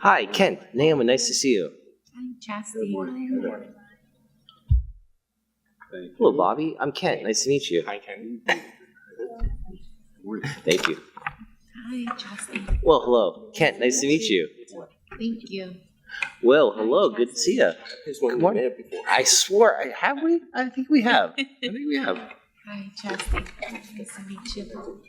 Hi, Kent. Naomi, nice to see you. Hi, Chastity. Hello, Bobby. I'm Kent. Nice to meet you. Hi, Ken. Thank you. Hi, Chastity. Well, hello. Kent, nice to meet you. Thank you. Well, hello. Good to see you. This one Good we morning. met before. I swore, have we? I think we have. Hi, Chastity. Nice to meet you.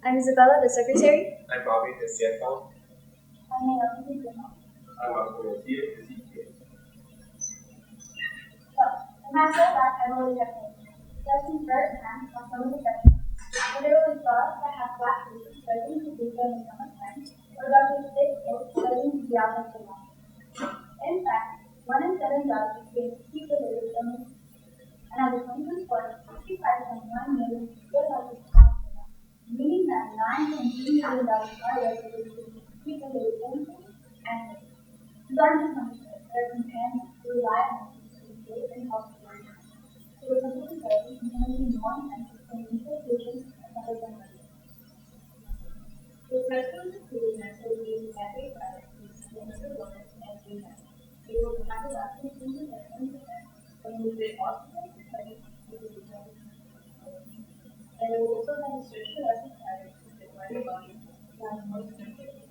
I'm Isabella, the secretary. I'm Bobby, the CFO. I'm Naomi, the mom. I'm Alfonso, the CPA. So, the master that I will reject it. Just in first hand of some of the sections. Literally thought that have black faces starting to do them in summertime, or Dr. Stick is starting to be out of the law. In fact, 1 in 7 jobs became keep the labor only. And as a 2024, 65.1 million still have to count for them, meaning that $9.3 million are registered to keep the labor only and learn from their companions to rely on them to save and help the world. So it's a good way to manage more and sustain implications rather than others. The president of the mental being every Friday is Mr. Lawrence and Gina. They will have a lesson in the lesson when we did possible to study with the results. And they will also have a social lesson prior to the body body that most countries.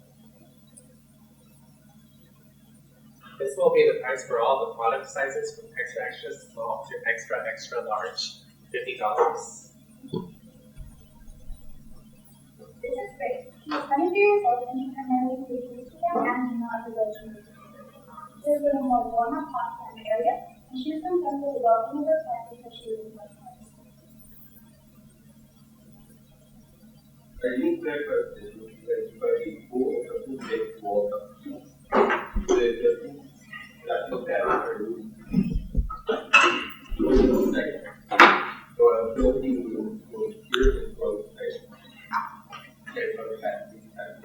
This will be the price for all the product sizes from extra small to extra large, $50. This is great. Many of your results can be primarily through Instagram and email as a version. There's a more warm-up pasta in the area, and choose them from the welcome website because she is my friend. I didn't breakfast this week, but it's full of food based water. That's not bad for you. So I'm building with years of growth. I from the past week, and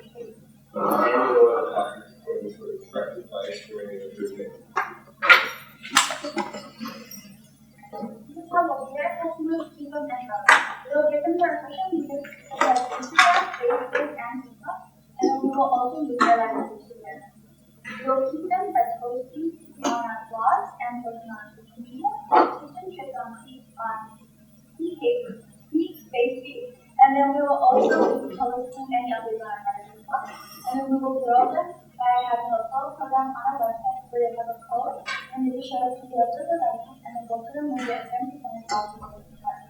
oil pockets for this sort of extracted by storing in the business. This is how the direct customers keep them and love. It will give them their official music such as Instagram, Facebook, and TikTok, and we will also use their language together. We will keep them by posting on our blogs and posting on social media, system trips on Facebook, and then we will also be posting any others on our blog. And then we will grow them by having a code program on our website where they have a code and they show us the rest of the license and then go to them and get 10% off the card.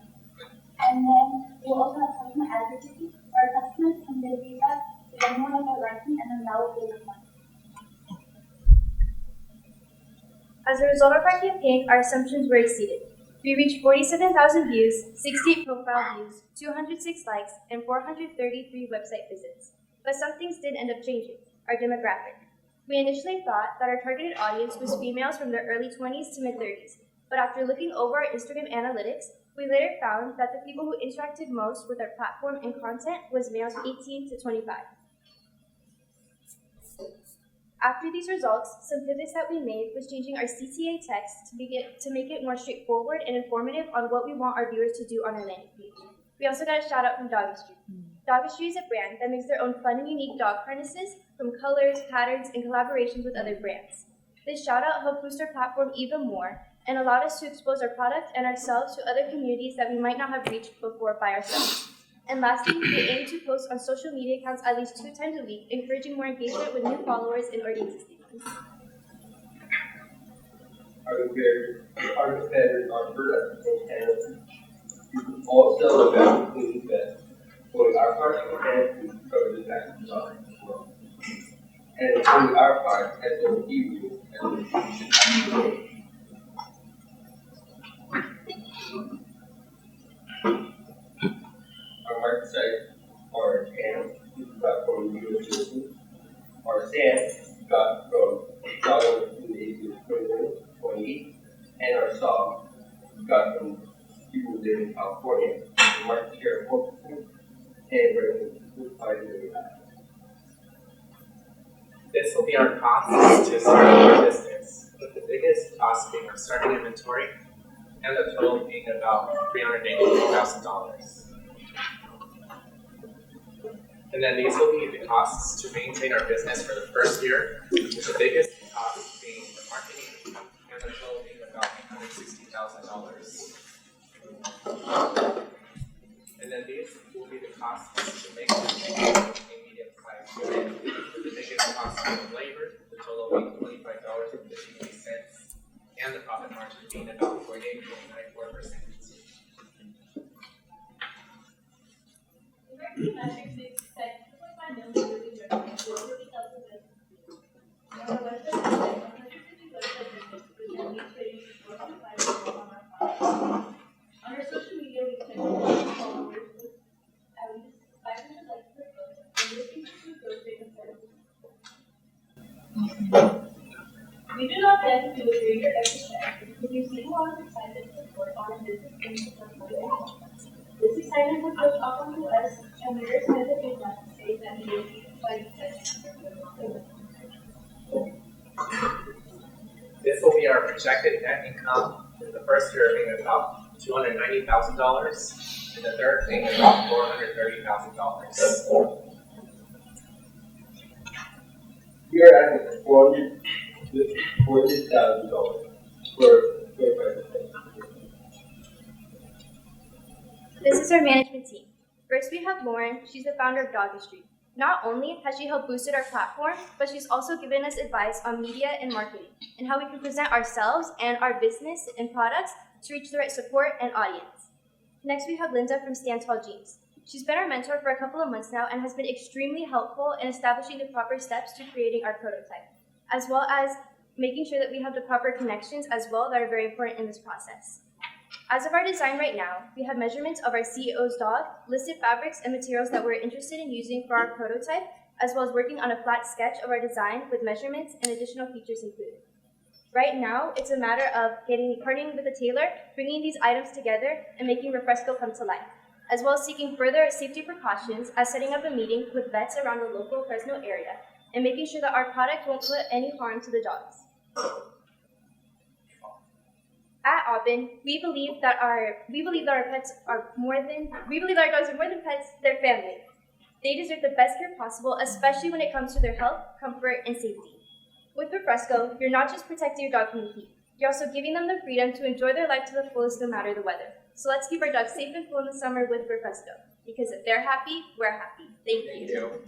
And then we will also have customer advocacy where our customers can give feedback to anyone of their license and then that will be the money. As a result of our campaign, our assumptions were exceeded. We reached 47,000 views, 68 profile views, 206 likes, and 433 website visits. But some things did end up changing. Our demographic. We initially thought that our targeted audience was females from their early 20s to mid-30s, but after looking over our Instagram analytics, we later found that the people who interacted most with our platform and content was males 18 to 25. After these results, some pivots that we made was changing our CTA text to make it more straightforward and informative on what we want our viewers to do on our landing page. We also got a shout out from Doggy Street. Doggy Street is a brand that makes their own fun and unique dog harnesses from colors, patterns, and collaborations with other brands. This shout out helped boost our platform even more and allowed us to expose our product and ourselves to other communities that we might not have reached before by ourselves. And lastly, we aim to post on social media accounts at least 2 times a week, encouraging more engagement with new followers and already existing ones. Our competitors are products and you can also include that for our part and we cover the tax design as well. And include our part as the review and the our saw, we got from people who live in California, the market share of 4%, and revenue of $5 million. This will be our costs to start our business, with the biggest cost being our starting inventory, and the total being about $383,000. And then these will be the costs to maintain our business for the first year, with the biggest cost being the marketing, and the total being about $160,000. And then these will be the costs to make this a medium-sized unit, with the biggest cost being labor, the total being $25.53, and the profit margin being about 48.94%. On our social media, we connect with followers with at least 500 likes per post, and we're looking to post it instead of we do not plan to do a greater every check because we've seen a lot of excitement support on our business things portfolio. This excitement was built up onto us, and we're excited in that space that we will be by This will be our projected net income for the first year being about $290,000, and the third being about $430,000. We are asking $400,000 for 25%. This is our management team. First, we have Lauren. She's the founder of Doggistry. Not only has she helped boosted our platform, but she's also given us advice on media and marketing and how we can present ourselves and our business and products to reach the right support and audience. Next, we have Linda from Stand Tall Jeans. She's been our mentor for a couple of months now and has been extremely helpful in establishing the proper steps to creating our prototype, as well as making sure that we have the proper connections as well that are very important in this process. As of our design right now, we have measurements of our CEO's dog, listed fabrics and materials that we're interested in using for our prototype, as well as working on a flat sketch of our design with measurements and additional features included. Right now, it's a matter of partnering with a tailor, bringing these items together, and making Refresco come to life, as well as seeking further safety precautions as setting up a meeting with vets around the local Fresno area, and making sure that our product won't put any harm to the dogs. At Aobin, we believe that our dogs are more than pets, they're family. They deserve the best care possible, especially when it comes to their health, comfort, and safety. With Refresco, you're not just protecting your dog from the heat, you're also giving them the freedom to enjoy their life to the fullest no matter the weather. So let's keep our dogs safe and cool in the summer with Refresco, because if they're happy, we're happy. Thank you.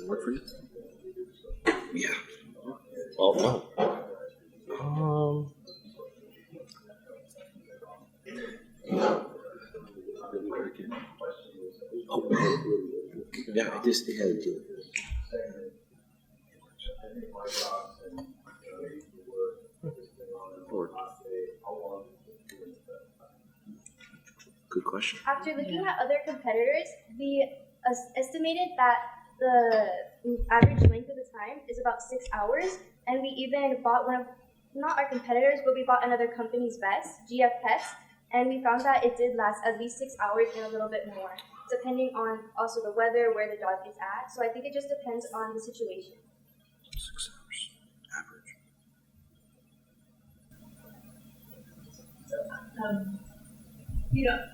Work for you? Yeah. Well, no. Yeah, I just had to do it. Good question. After looking at other competitors, we estimated that the average length of the time is about 6 hours, and we even bought one of, not our competitors, but we bought another company's vest, GF Pets, and we found that it did last at least 6 hours and a little bit more, depending on also the weather, where the dog is at. So I think it just depends on the situation. 6 hours, average.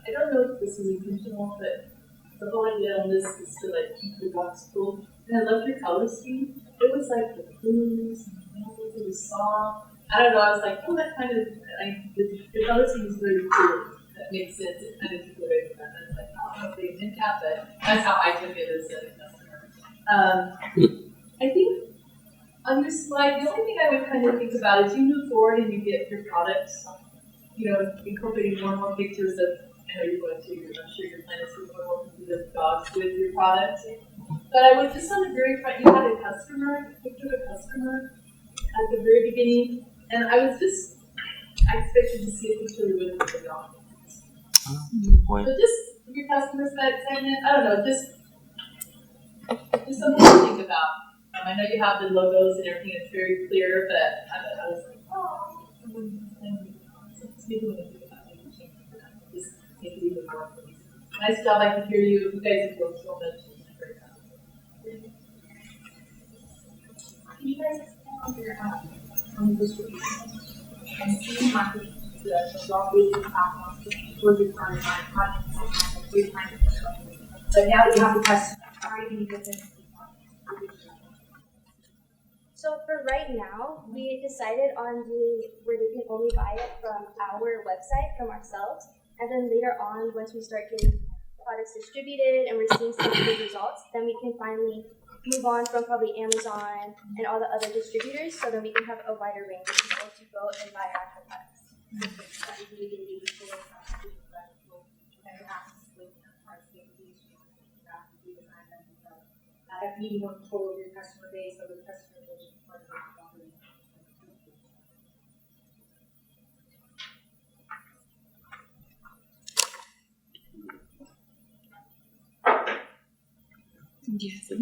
I don't know if this is intentional, but the whole idea on this is to keep the dogs cool. And I love your color scheme. It was the blues and the yellows, it was soft. I don't know, I was like, oh, that kind of, the color scheme is really cool. That makes sense. It kind of took away from that. And I was like, I don't know if they meant that, but that's how I took it as a customer. I think on your slide, the only thing I would kind of think about is you move forward and you get your products, incorporating more and more pictures of, I know you're going to, I'm sure your plan is to more and more pictures of dogs with your products. But I would just on the very front, you had a customer, picture of a customer, at the very beginning, and I expected to see a picture with the dog. Good point. So just your customer segment, I don't know, just something to think about. I know you have the logos and everything, it's very clear, but I was like, oh, maybe when you think about it, just make it even more, please. Nice job, I can hear you, you guys have worked so much. Can you guys expand on your distribution and see marketing the raw food platforms for your current projects and your kind of structure? But now that you have the customer, how are you going to get them? So for right now, we decided on doing where they can only buy it from our website, from ourselves, and then later on, once we start getting products distributed and we're seeing some good results, then we can finally move on from probably Amazon and all the other distributors, so that we can have a wider range of people to go and buy our actual products. Meeting more control of your customer base or the customer relationship part of the company. Yes.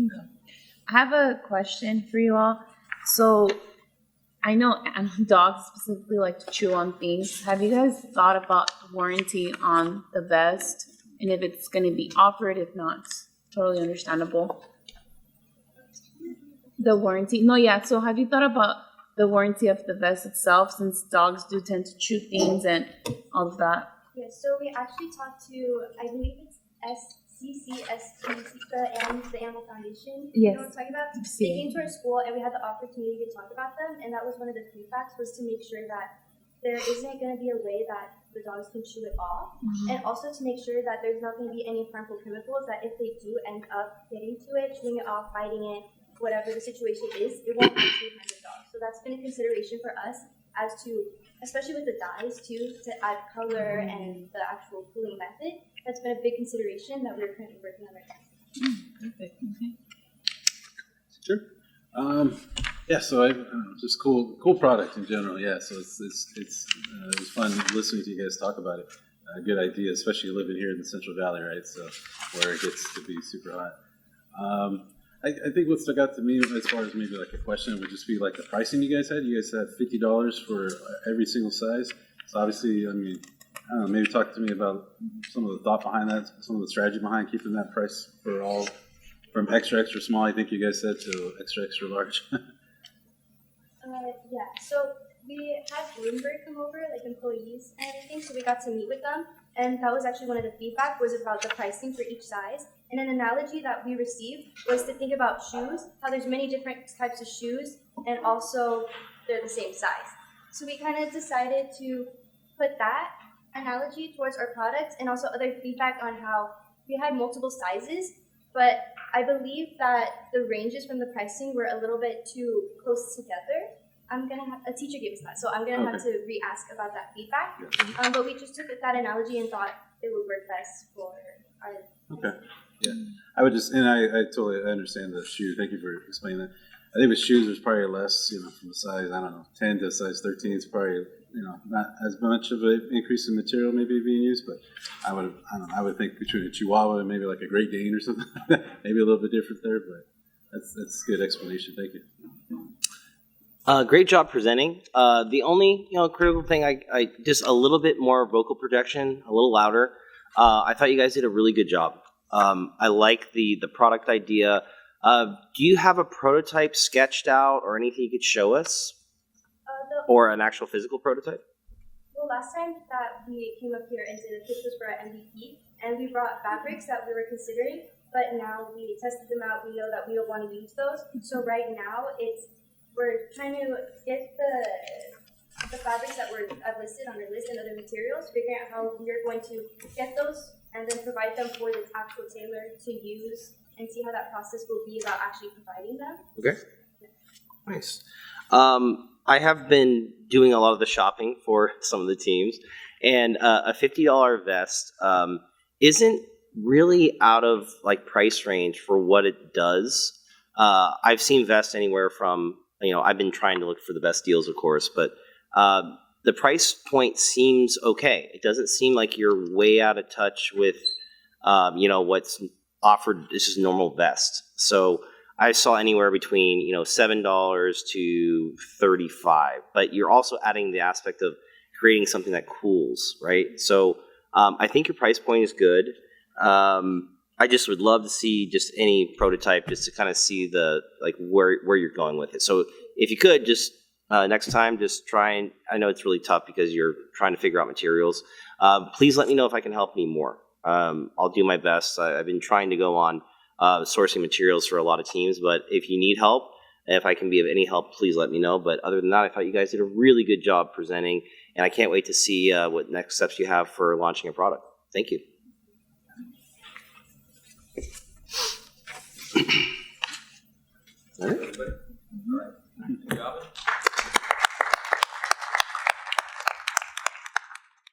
I have a question for you all. So I know dogs specifically like to chew on things. Have you guys thought about the warranty on the vest and if it's going to be offered? If not, it's totally understandable. The warranty? No, yeah. So have you thought about the warranty of the vest itself, since dogs do tend to chew things and all of that? Yes, so we actually talked to, I believe it's SCCST and the Animal Foundation. Yes. You know what I'm talking about? They came to our school and we had the opportunity to talk about them, and that was one of the feedbacks, was to make sure that there isn't going to be a way that the dogs can chew it off, and also to make sure that there's not going to be any harmful chemicals that if they do end up getting to it, chewing it off, biting it, whatever the situation is, it won't actually harm the dog. So that's been a consideration for us, as to, especially with the dyes too, to add color and the actual cooling method. That's been a big consideration that we're currently working on right now. Perfect. Okay. Sure. Yeah, so I don't know, just cool product in general. Yeah, so it was fun listening to you guys talk about it. Good idea, especially living here in the Central Valley, right? So where it gets to be super hot. I think what stuck out to me as far as maybe like a question would just be like the pricing you guys had. You guys had $50 for every single size. So obviously, I mean, I don't know, maybe talk to me about some of the thought behind that, some of the strategy behind keeping that price for all, from extra small, I think you guys said, to extra large. Yeah, so we had Bloomberg come over, like employees and everything, so we got to meet with them, and that was actually one of the feedback, was about the pricing for each size. And an analogy that we received was to think about shoes, how there's many different types of shoes, and also they're the same size. So we kind of decided to put that analogy towards our products, and also other feedback on how we had multiple sizes, but I believe that the ranges from the pricing were a little bit too close together. A teacher gave us that, so I'm gonna have to re-ask about that feedback. But we just took that analogy and thought it would work best for our. Okay. Yeah, I would just, and I totally understand the shoe. Thank you for explaining that. I think with shoes, there's probably less, from the size, I don't know, 10 to size 13 is probably, not as much of an increase in material maybe being used, but I would think between a Chihuahua and maybe like a Great Dane or something, maybe a little bit different there, but that's a good explanation. Thank you. Great job presenting. The only critical thing, I just a little bit more vocal projection, a little louder. I thought you guys did a really good job. I like the product idea. Do you have a prototype sketched out or anything you could show us? Or an actual physical prototype? Well, last time that we came up here and did a pitch was for our MVP, and we brought fabrics that we were considering, but now we tested them out. We know that we don't want to use those. So right now we're trying to get the fabrics that were listed on our list and other materials, figuring out how we're going to get those and then provide them for the actual tailor to use, and see how that process will be about actually providing them. Okay. Nice. I have been doing a lot of the shopping for some of the teams, and a $50 vest isn't really out of price range for what it does. I've seen vests anywhere from I've been trying to look for the best deals, of course, but the price point seems okay. It doesn't seem like you're way out of touch with, what's offered. This is normal vest. So I saw anywhere between, $7 to $35, but you're also adding the aspect of creating something that cools, right? So I think your price point is good. I just would love to see just any prototype just to kind of see where you're going with it. So if you could just next time, just try and, I know it's really tough because you're trying to figure out materials. Please let me know if I can help any more. I'll do my best. I've been trying to go on sourcing materials for a lot of teams, but if you need help, if I can be of any help, please let me know. But other than that, I thought you guys did a really good job presenting, and I can't wait to see what next steps you have for launching a product. Thank you. All right. Thank you, Aobin.